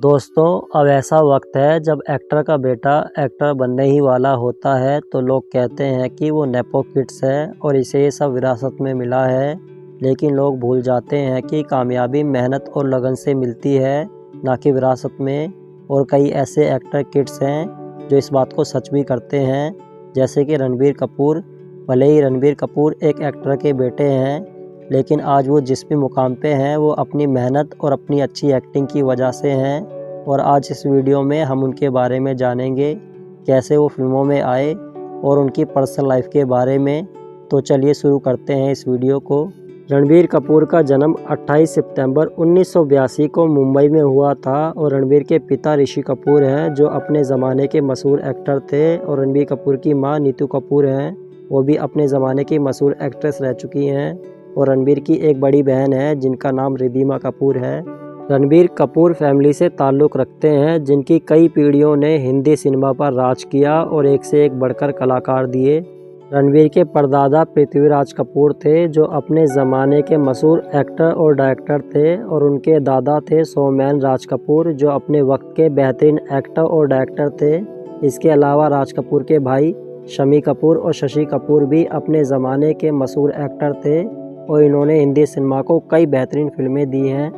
दोस्तों, अब ऐसा वक्त है जब एक्टर का बेटा एक्टर बनने ही वाला होता है तो लोग कहते हैं कि वो नेपो किड्स है और इसे ये सब विरासत में मिला है। लेकिन लोग भूल जाते हैं कि कामयाबी मेहनत और लगन से मिलती है, ना कि विरासत में। और कई ऐसे एक्टर किड्स हैं जो इस बात को सच भी करते हैं, जैसे कि रणबीर कपूर। भले ही रणबीर कपूर एक एक्टर के बेटे हैं, लेकिन आज वो जिस भी मुकाम पे हैं वो अपनी मेहनत और अपनी अच्छी एक्टिंग की वजह से हैं। और आज इस वीडियो में हम उनके बारे में जानेंगे, कैसे वो फिल्मों में आए और उनकी पर्सनल लाइफ के बारे में। तो चलिए शुरू करते हैं इस वीडियो को। रणबीर कपूर का जन्म 28 सितंबर 1982 को मुंबई में हुआ था और रणबीर के पिता ऋषि कपूर हैं, जो अपने ज़माने के मशहूर एक्टर थे। और रणबीर कपूर की मां नीतू कपूर हैं, वो भी अपने ज़माने की मशहूर एक्ट्रेस रह चुकी हैं। और रणबीर की एक बड़ी बहन है जिनका नाम रिद्धिमा कपूर है। रणबीर कपूर फैमिली से ताल्लुक़ रखते हैं जिनकी कई पीढ़ियों ने हिंदी सिनेमा पर राज किया और एक से एक बढ़कर कलाकार दिए। रणबीर के परदादा पृथ्वीराज कपूर थे, जो अपने ज़माने के मशहूर एक्टर और डायरेक्टर थे। और उनके दादा थे सोमैन राज कपूर, जो अपने वक्त के बेहतरीन एक्टर और डायरेक्टर थे। इसके अलावा राज कपूर के भाई शम्मी कपूर और शशि कपूर भी अपने ज़माने के मशहूर एक्टर थे और इन्होंने हिंदी सिनेमा को कई बेहतरीन फिल्में दी हैं।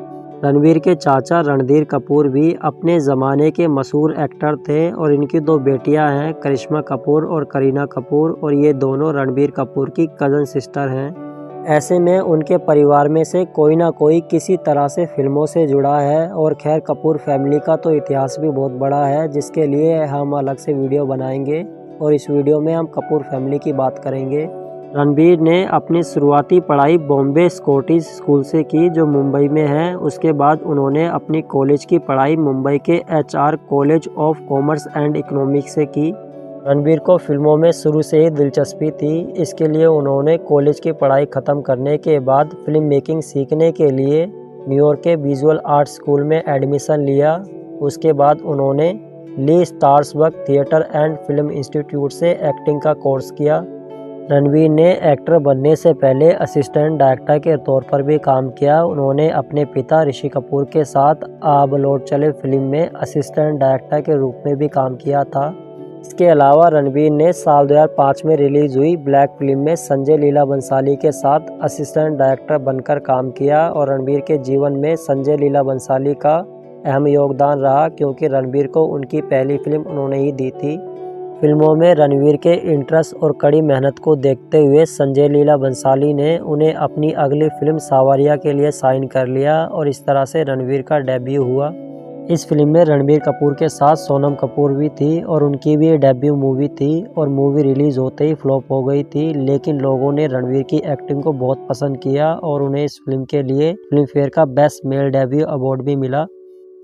रणबीर के चाचा रणधीर कपूर भी अपने ज़माने के मशहूर एक्टर थे और इनकी दो बेटियां हैं, करिश्मा कपूर और करीना कपूर, और ये दोनों रणबीर कपूर की कज़न सिस्टर हैं। ऐसे में उनके परिवार में से कोई ना कोई किसी तरह से फिल्मों से जुड़ा है। और खैर, कपूर फैमिली का तो इतिहास भी बहुत बड़ा है, जिसके लिए हम अलग से वीडियो बनाएंगे और इस वीडियो में हम कपूर फैमिली की बात करेंगे। रणबीर ने अपनी शुरुआती पढ़ाई बॉम्बे स्कॉटिश स्कूल से की, जो मुंबई में है। उसके बाद उन्होंने अपनी कॉलेज की पढ़ाई मुंबई के HR college of commerce and economics से की। रणबीर को फिल्मों में शुरू से ही दिलचस्पी थी, इसके लिए उन्होंने कॉलेज की पढ़ाई ख़त्म करने के बाद फिल्म मेकिंग सीखने के लिए न्यूयॉर्क के विजुअल आर्ट स्कूल में एडमिशन लिया। उसके बाद उन्होंने ली स्टार्सबर्ग थिएटर एंड फिल्म इंस्टीट्यूट से एक्टिंग का कोर्स किया। रणबीर ने एक्टर बनने से पहले असिस्टेंट डायरेक्टर के तौर पर भी काम किया। उन्होंने अपने पिता ऋषि कपूर के साथ आब लौट चले फिल्म में असिस्टेंट डायरेक्टर के रूप में भी काम किया था। इसके अलावा रणबीर ने साल 2005 में रिलीज हुई ब्लैक फिल्म में संजय लीला बंसाली के साथ असिस्टेंट डायरेक्टर बनकर काम किया। और रणबीर के जीवन में संजय लीला बंसाली का अहम योगदान रहा, क्योंकि रणबीर को उनकी पहली फिल्म उन्होंने ही दी थी। फिल्मों में रणबीर के इंटरेस्ट और कड़ी मेहनत को देखते हुए संजय लीला बंसाली ने उन्हें अपनी अगली फिल्म सावरिया के लिए साइन कर लिया और इस तरह से रणबीर का डेब्यू हुआ। इस फिल्म में रणबीर कपूर के साथ सोनम कपूर भी थी और उनकी भी डेब्यू मूवी थी। और मूवी रिलीज़ होते ही फ्लॉप हो गई थी, लेकिन लोगों ने रणबीर की एक्टिंग को बहुत पसंद किया और उन्हें इस फिल्म के लिए फिल्म फेयर का बेस्ट मेल डेब्यू अवार्ड भी मिला।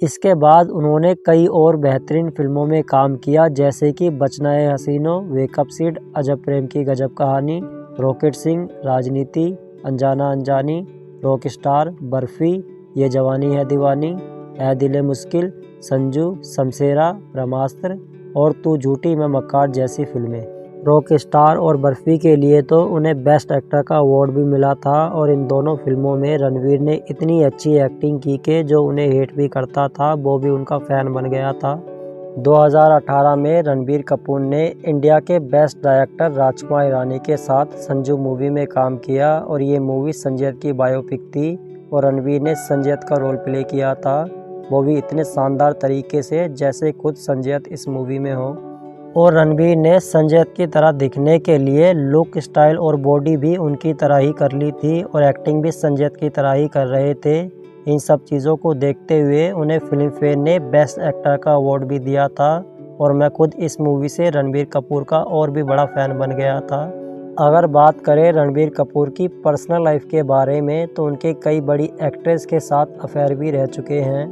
इसके बाद उन्होंने कई और बेहतरीन फिल्मों में काम किया, जैसे कि बचना है हसीनो, वेकअप सीड, अजब प्रेम की गजब कहानी, रॉकेट सिंह, राजनीति, अनजाना अनजानी, रॉक स्टार, बर्फी, ये जवानी है दीवानी, ऐ दिले मुश्किल, संजू, शमशेरा, ब्रह्मास्त्र और तू झूठी मैं मक्कार जैसी फिल्में। रॉक स्टार और बर्फी के लिए तो उन्हें बेस्ट एक्टर का अवार्ड भी मिला था। और इन दोनों फिल्मों में रणबीर ने इतनी अच्छी एक्टिंग की कि जो उन्हें हेट भी करता था वो भी उनका फ़ैन बन गया था। 2018 में रणबीर कपूर ने इंडिया के बेस्ट डायरेक्टर राजकुमार हिरानी के साथ संजू मूवी में काम किया और ये मूवी संजय दत्त की बायोपिक थी और रणबीर ने संजय दत्त का रोल प्ले किया था, वो भी इतने शानदार तरीके से जैसे खुद संजय दत्त इस मूवी में हो। और रणबीर ने संजय दत्त की तरह दिखने के लिए लुक, स्टाइल और बॉडी भी उनकी तरह ही कर ली थी और एक्टिंग भी संजय दत्त की तरह ही कर रहे थे। इन सब चीज़ों को देखते हुए उन्हें फिल्म फेयर ने बेस्ट एक्टर का अवार्ड भी दिया था और मैं खुद इस मूवी से रणबीर कपूर का और भी बड़ा फ़ैन बन गया था। अगर बात करें रणबीर कपूर की पर्सनल लाइफ के बारे में, तो उनके कई बड़ी एक्ट्रेस के साथ अफेयर भी रह चुके हैं।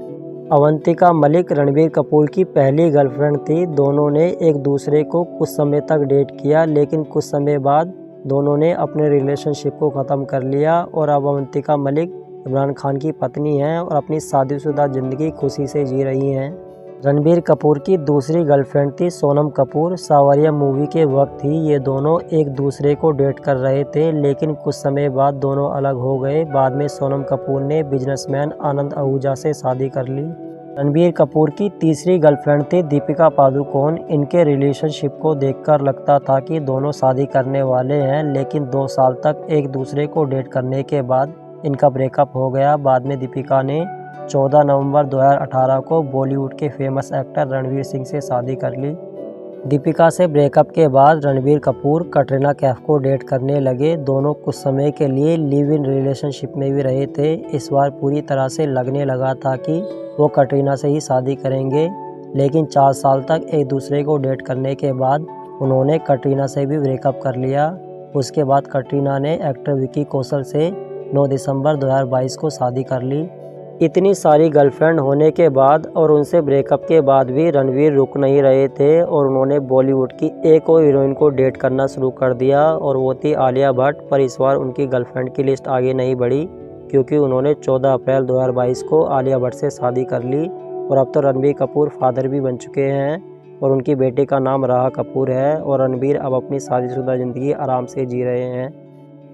अवंतिका मलिक रणबीर कपूर की पहली गर्लफ्रेंड थी। दोनों ने एक दूसरे को कुछ समय तक डेट किया, लेकिन कुछ समय बाद दोनों ने अपने रिलेशनशिप को ख़त्म कर लिया और अब अवंतिका मलिक इमरान खान की पत्नी हैं और अपनी शादीशुदा ज़िंदगी खुशी से जी रही हैं। रणबीर कपूर की दूसरी गर्लफ्रेंड थी सोनम कपूर। सावरिया मूवी के वक्त ही ये दोनों एक दूसरे को डेट कर रहे थे, लेकिन कुछ समय बाद दोनों अलग हो गए। बाद में सोनम कपूर ने बिजनेसमैन आनंद आहूजा से शादी कर ली। रणबीर कपूर की तीसरी गर्लफ्रेंड थी दीपिका पादुकोण। इनके रिलेशनशिप को देखकर लगता था कि दोनों शादी करने वाले हैं, लेकिन 2 साल तक एक दूसरे को डेट करने के बाद इनका ब्रेकअप हो गया। बाद में दीपिका ने 14 नवंबर 2018 को बॉलीवुड के फेमस एक्टर रणवीर सिंह से शादी कर ली। दीपिका से ब्रेकअप के बाद रणबीर कपूर कटरीना कैफ को डेट करने लगे। दोनों कुछ समय के लिए लिव इन रिलेशनशिप में भी रहे थे। इस बार पूरी तरह से लगने लगा था कि वो कटरीना से ही शादी करेंगे, लेकिन 4 साल तक एक दूसरे को डेट करने के बाद उन्होंने कटरीना से भी ब्रेकअप कर लिया। उसके बाद कटरीना ने एक्टर विकी कौशल से 9 दिसंबर 2022 को शादी कर ली। इतनी सारी गर्लफ्रेंड होने के बाद और उनसे ब्रेकअप के बाद भी रणवीर रुक नहीं रहे थे और उन्होंने बॉलीवुड की एक और हीरोइन को डेट करना शुरू कर दिया और वो थी आलिया भट्ट। पर इस बार उनकी गर्लफ्रेंड की लिस्ट आगे नहीं बढ़ी, क्योंकि उन्होंने 14 अप्रैल 2022 को आलिया भट्ट से शादी कर ली और अब तो रणबीर कपूर फादर भी बन चुके हैं और उनकी बेटी का नाम राहा कपूर है और रणबीर अब अपनी शादीशुदा ज़िंदगी आराम से जी रहे हैं।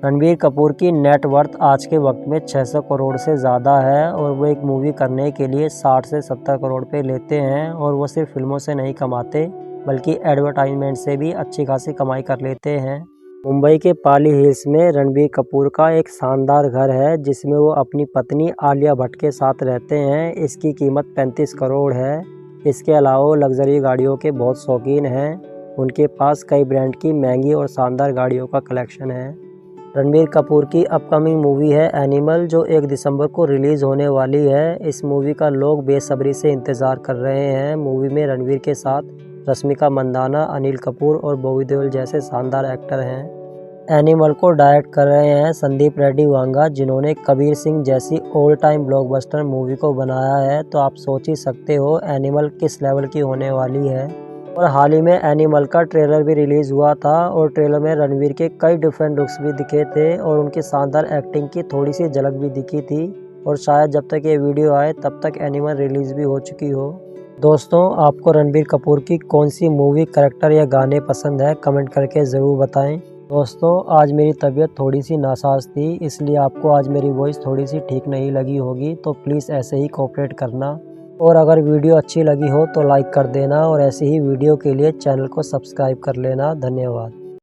रणबीर कपूर की नेट वर्थ आज के वक्त में 600 करोड़ से ज़्यादा है और वो एक मूवी करने के लिए 60 से 70 करोड़ पे लेते हैं और वो सिर्फ फिल्मों से नहीं कमाते बल्कि एडवर्टाइजमेंट से भी अच्छी खासी कमाई कर लेते हैं। मुंबई के पाली हिल्स में रणबीर कपूर का एक शानदार घर है जिसमें वो अपनी पत्नी आलिया भट्ट के साथ रहते हैं। इसकी कीमत 35 करोड़ है। इसके अलावा वो लग्जरी गाड़ियों के बहुत शौकीन हैं। उनके पास कई ब्रांड की महंगी और शानदार गाड़ियों का कलेक्शन है। रणबीर कपूर की अपकमिंग मूवी है एनिमल, जो 1 दिसंबर को रिलीज़ होने वाली है। इस मूवी का लोग बेसब्री से इंतज़ार कर रहे हैं। मूवी में रणबीर के साथ रश्मिका मंदाना, अनिल कपूर और बॉबी देओल जैसे शानदार एक्टर हैं। एनिमल को डायरेक्ट कर रहे हैं संदीप रेड्डी वांगा, जिन्होंने कबीर सिंह जैसी ऑल टाइम ब्लॉकबस्टर मूवी को बनाया है। तो आप सोच ही सकते हो एनिमल किस लेवल की होने वाली है। और हाल ही में एनिमल का ट्रेलर भी रिलीज़ हुआ था और ट्रेलर में रणबीर के कई डिफरेंट लुक्स भी दिखे थे और उनकी शानदार एक्टिंग की थोड़ी सी झलक भी दिखी थी और शायद जब तक ये वीडियो आए तब तक एनिमल रिलीज़ भी हो चुकी हो। दोस्तों, आपको रणबीर कपूर की कौन सी मूवी, कैरेक्टर या गाने पसंद है, कमेंट करके ज़रूर बताएं। दोस्तों, आज मेरी तबीयत थोड़ी सी नासाज थी, इसलिए आपको आज मेरी वॉइस थोड़ी सी ठीक नहीं लगी होगी, तो प्लीज़ ऐसे ही कोऑपरेट करना। और अगर वीडियो अच्छी लगी हो तो लाइक कर देना और ऐसी ही वीडियो के लिए चैनल को सब्सक्राइब कर लेना। धन्यवाद।